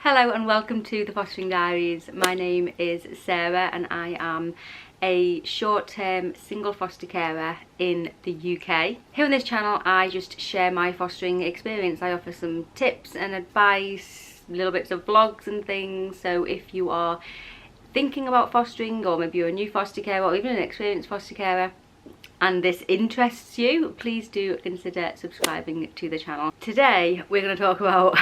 Hello and welcome to The Fostering Diaries. My name is Sarah and I am a short-term single foster carer in the UK. Here on this channel I just share my fostering experience. I offer some tips and advice, little bits of vlogs and things, so if you are thinking about fostering, or maybe you're a new foster carer or even an experienced foster carer and this interests you, please do consider subscribing to the channel. Today we're going to talk about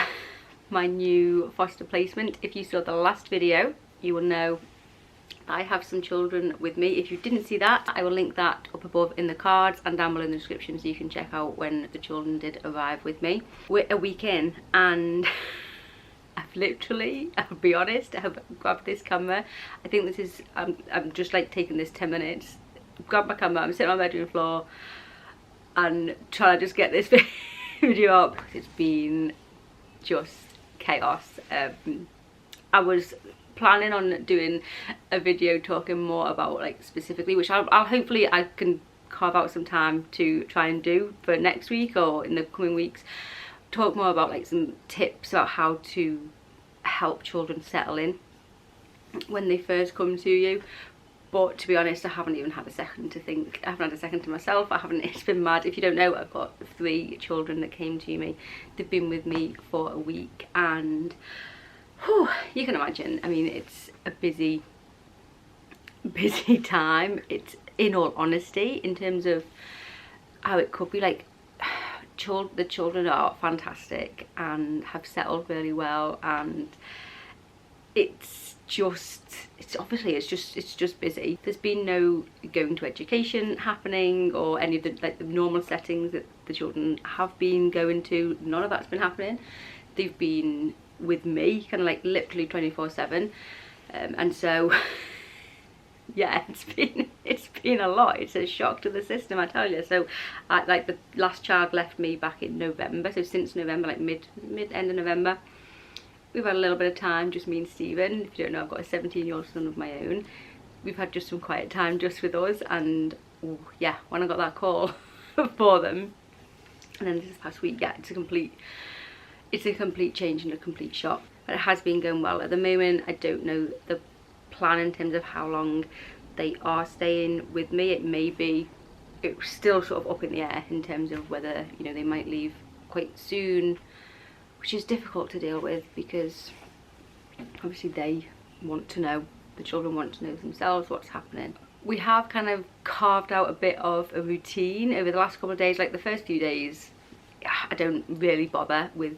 my new foster placement. If you saw the last video, you will know I have some children with me. If you didn't see that, I will link that up above in the cards and down below in the description so you can check out when the children did arrive with me. We're a week in and I've literally, I'll be honest, I've grabbed this camera. I think this is, I'm just like taking this 10 minutes, grab my camera, I'm sitting on my bedroom floor and trying to just get this video up because it's been just chaos. I was planning on doing a video talking more about like specifically, which I'll hopefully I can carve out some time to try and do for next week or in the coming weeks, talk more about like some tips about how to help children settle in when they first come to you. But to be honest, I haven't even had a second to think. I haven't had a second to myself. It's been mad. If you don't know, I've got 3 children that came to me. They've been with me for a week and whew, you can imagine. I mean, it's a busy time. It's, in all honesty, in terms of how it could be, like the children are fantastic and have settled really well, and it's just busy. There's been no going to education happening or any of the normal settings that the children have been going to. None of that's been happening. They've been with me kind of like literally 24/7, and so yeah, it's been a lot. It's a shock to the system, I tell you. So like the last child left me back in November, so since November, like end of November, we've had a little bit of time, just me and Stephen. If you don't know, I've got a 17-year-old son of my own. We've had just some quiet time just with us, and oh, yeah, when I got that call for them, and then this past week, yeah, it's a complete change and a complete shock. But it has been going well at the moment. I don't know the plan in terms of how long they are staying with me. It's still sort of up in the air in terms of whether, you know, they might leave quite soon, which is difficult to deal with because obviously they want to know, the children want to know themselves what's happening. We have kind of carved out a bit of a routine over the last couple of days. Like the first few days, I don't really bother with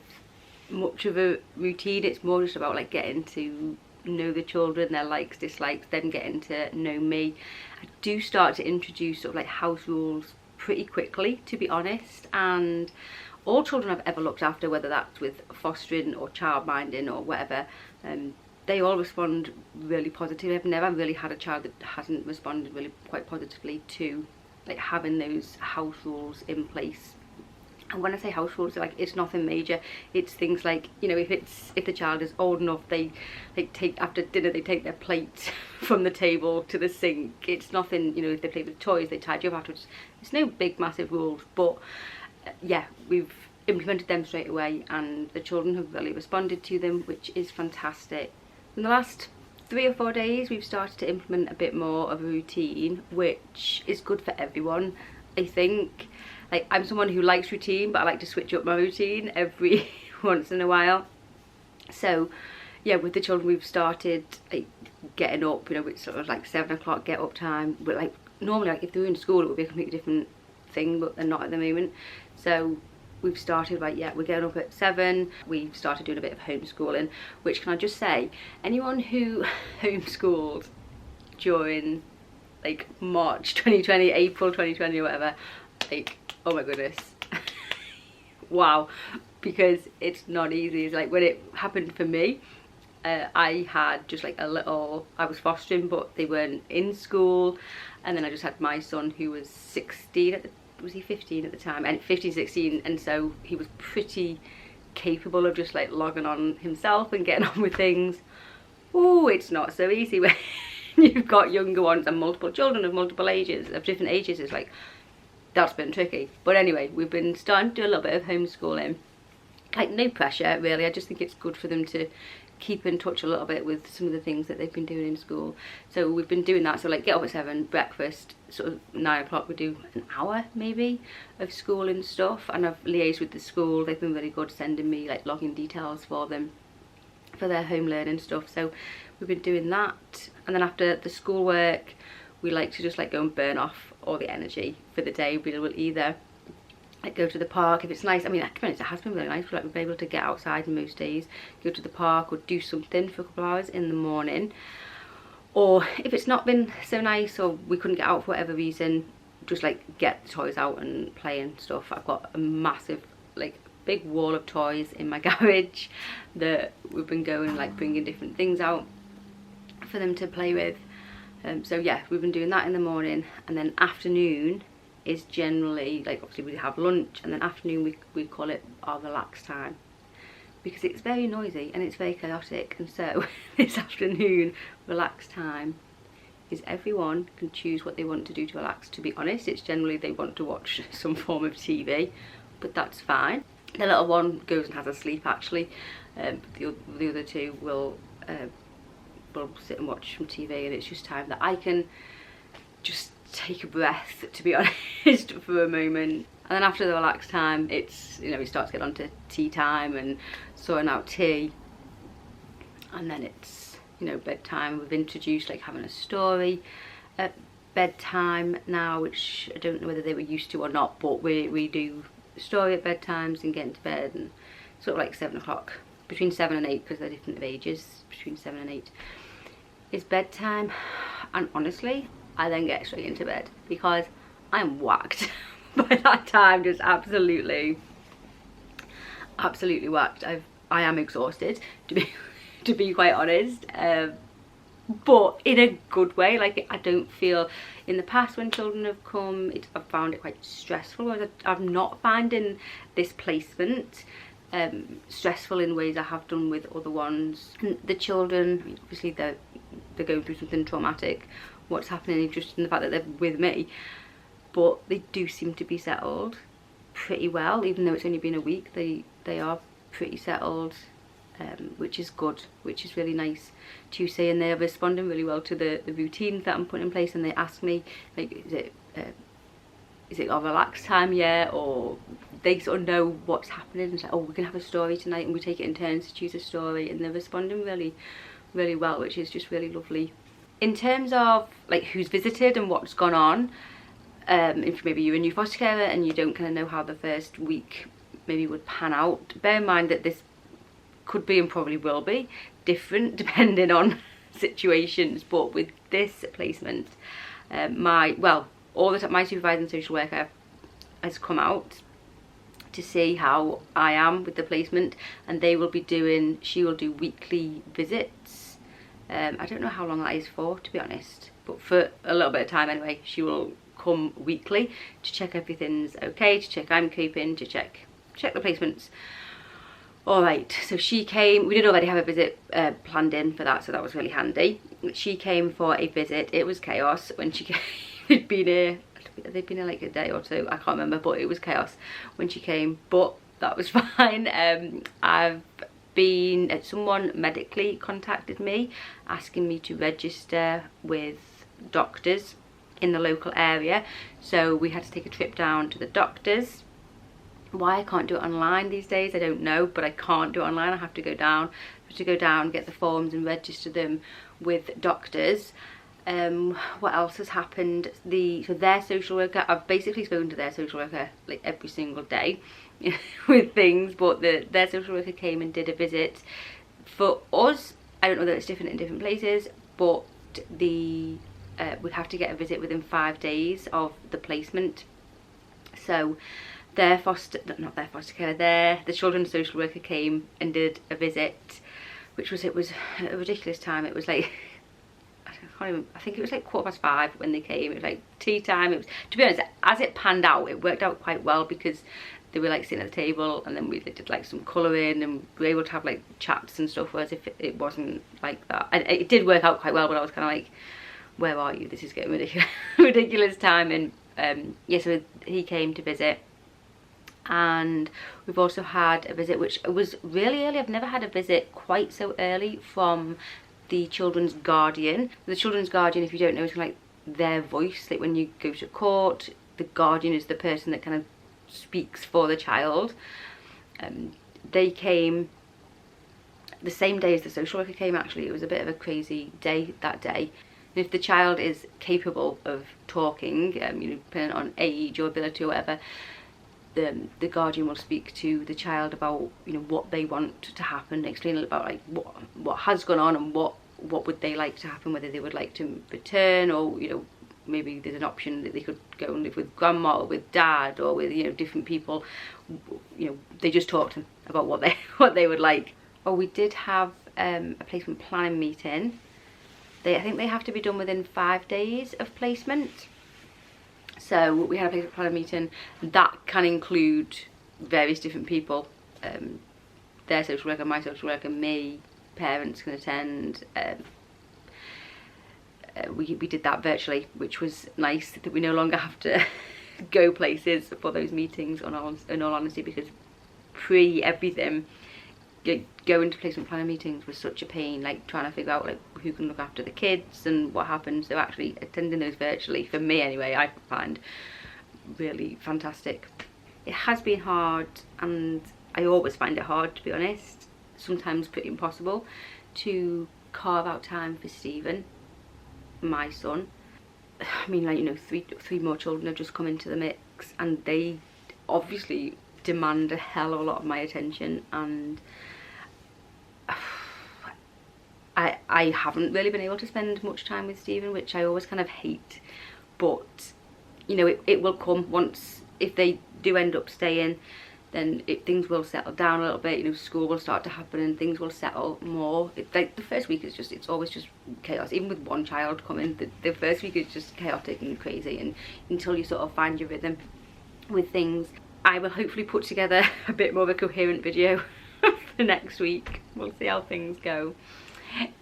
much of a routine. It's more just about like getting to know the children, their likes, dislikes, them getting to know me. I do start to introduce sort of like house rules pretty quickly, to be honest, and all children I've ever looked after, whether that's with fostering or childminding or whatever, they all respond really positively. I've never really had a child that hasn't responded really quite positively to like having those house rules in place. And when I say house rules, like, it's nothing major. It's things like, you know, if the child is old enough, they take, after dinner, they take their plate from the table to the sink. It's nothing, you know, if they play with toys, they tidy up afterwards. It's no big massive rules, but yeah, we've implemented them straight away and the children have really responded to them, which is fantastic. In the last 3 or 4 days, we've started to implement a bit more of a routine, which is good for everyone, I think. Like, I'm someone who likes routine, but I like to switch up my routine every once in a while. So yeah, with the children, we've started like getting up, you know, it's sort of like 7 o'clock get up time. But like normally, like if they were in school, it would be a completely different thing, but they're not at the moment. So we've started, like, yeah, we're getting up at 7. We've started doing a bit of homeschooling, which, can I just say, anyone who homeschooled during like March 2020, April 2020 or whatever, like, oh my goodness, wow, because it's not easy. It's like when it happened for me, I had just like I was fostering, but they weren't in school, and then I just had my son who was 16 was he 15 at the time, and 15, 16, and so he was pretty capable of just like logging on himself and getting on with things. Oh, it's not so easy when you've got younger ones and multiple children of multiple ages, of different ages. It's like, that's been tricky. But anyway, we've been starting to do a little bit of homeschooling, like no pressure really. I just think it's good for them to keep in touch a little bit with some of the things that they've been doing in school. So we've been doing that. So like get up at 7, breakfast, sort of 9 o'clock we do an hour maybe of school and stuff, and I've liaised with the school. They've been really good sending me like login details for them for their home learning stuff. So we've been doing that, and then after the schoolwork we like to just like go and burn off all the energy for the day. We will either like go to the park if it's nice. I mean, to be honest, it has been really nice. Like we've been able to get outside most days, go to the park or do something for a couple of hours in the morning. Or if it's not been so nice or we couldn't get out for whatever reason, just like get the toys out and play and stuff. I've got a massive like big wall of toys in my garage that we've been going like bringing different things out for them to play with. So yeah, we've been doing that in the morning, and then afternoon is generally like, obviously we have lunch, and then afternoon we call it our relax time, because it's very noisy and it's very chaotic. And so this afternoon relax time is everyone can choose what they want to do to relax. To be honest, it's generally they want to watch some form of TV, but that's fine. The little one goes and has a sleep actually, the other two will sit and watch some TV, and it's just time that I can just take a breath, to be honest, for a moment. And then after the relaxed time, it's, you know, we start to get on to tea time and sorting out tea, and then it's, you know, bedtime. We've introduced like having a story at bedtime now, which I don't know whether they were used to or not, but we do story at bedtimes and get into bed, and sort of like 7 o'clock, between 7 and 8, because they're different ages, between 7 and 8 is bedtime. And honestly, I then get straight into bed because I'm whacked by that time, just absolutely whacked. I am exhausted, to be quite honest, but in a good way. Like, I don't feel, in the past when children have come, I've found it quite stressful, whereas I'm not finding this placement stressful in ways I have done with other ones. And the children, I mean, obviously they're going through something traumatic, what's happening, just in the fact that they're with me, but they do seem to be settled pretty well. Even though it's only been a week, they are pretty settled, which is good, which is really nice to see. And they're responding really well to the routines that I'm putting in place, and they ask me like, is it our relaxed time yet? Or they sort of know what's happening. It's like, oh, we're gonna have a story tonight, and we take it in turns to choose a story, and they're responding really well, which is just really lovely. In terms of like who's visited and what's gone on, if maybe you're a new foster carer and you don't kind of know how the first week maybe would pan out, bear in mind that this could be, and probably will be, different depending on situations. But with this placement, my supervising social worker has come out to see how I am with the placement, and she will do weekly visits. I don't know how long that is for, to be honest, but for a little bit of time anyway. She will come weekly to check everything's okay, to check I'm coping, to check the placements. Alright, so she came. We did already have a visit planned in for that, so that was really handy. She came for a visit. It was chaos when she came. They'd been here like a day or two, I can't remember, but it was chaos when she came, but that was fine. Someone medically contacted me asking me to register with doctors in the local area, so we had to take a trip down to the doctors. Why I can't do it online these days, I don't know, but I can't do it online. I have to go down, get the forms and register them with doctors. What else has happened? So their social worker, I've basically spoken to their social worker like every single day with things, but their social worker came and did a visit for us. I don't know that it's different in different places, but we have to get a visit within 5 days of the placement. So the children's social worker came and did a visit, it was a ridiculous time. It was like, I think it was like 5:15 when they came. It was like tea time. It was, to be honest, as it panned out, it worked out quite well, because they were like sitting at the table, and then we did like some colouring, and we were able to have like chats and stuff, whereas if it wasn't like that. And it did work out quite well, but I was kind of like, where are you? This is getting ridiculous time. And yeah, so he came to visit, And we've also had a visit, which was really early. I've never had a visit quite so early, from the children's guardian. The children's guardian, if you don't know, is kind of like their voice. Like when you go to court, the guardian is the person that kind of speaks for the child. They came the same day as the social worker came. Actually, it was a bit of a crazy day that day. And if the child is capable of talking, you know, depending on age or ability or whatever, the guardian will speak to the child about, you know, what they want to happen, explain about like what has gone on and what would they like to happen, whether they would like to return, or, you know, maybe there's an option that they could go and live with grandma or with dad or with, you know, different people. You know, they just talk to them about what they would like. Oh, we did have a placement planning meeting. I think they have to be done within 5 days of placement. So we had a placement planning meeting. That can include various different people. Their social worker, my social worker, me, parents can attend. We did that virtually, which was nice, that we no longer have to go places for those meetings, in all honesty, because pre-everything, going to placement planning meetings was such a pain, like trying to figure out like who can look after the kids and what happens. So actually attending those virtually, for me anyway, I find really fantastic. It has been hard, and I always find it hard, to be honest, sometimes pretty impossible, to carve out time for Stephen, my son. I mean, like, you know, three more children have just come into the mix, and they obviously demand a hell of a lot of my attention, and I haven't really been able to spend much time with Stephen, which I always kind of hate. But, you know, it will come once, if they do end up staying, then things will settle down a little bit. You know, school will start to happen and things will settle more. Like the first week is just, it's always just chaos. Even with one child coming, the first week is just chaotic and crazy, and until you sort of find your rhythm with things. I will hopefully put together a bit more of a coherent video for next week. We'll see how things go.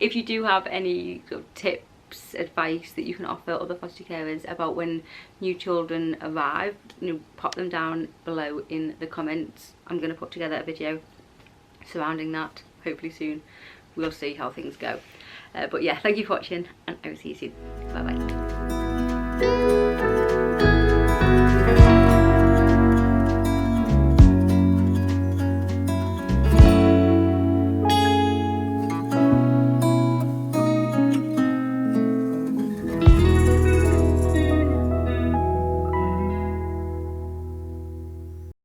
If you do have any sort of tips, advice that you can offer other foster carers about when new children arrive, you know, pop them down below in the comments. I'm going to put together a video surrounding that, hopefully soon. We'll see how things go. But yeah, thank you for watching, and I will see you soon. Bye bye.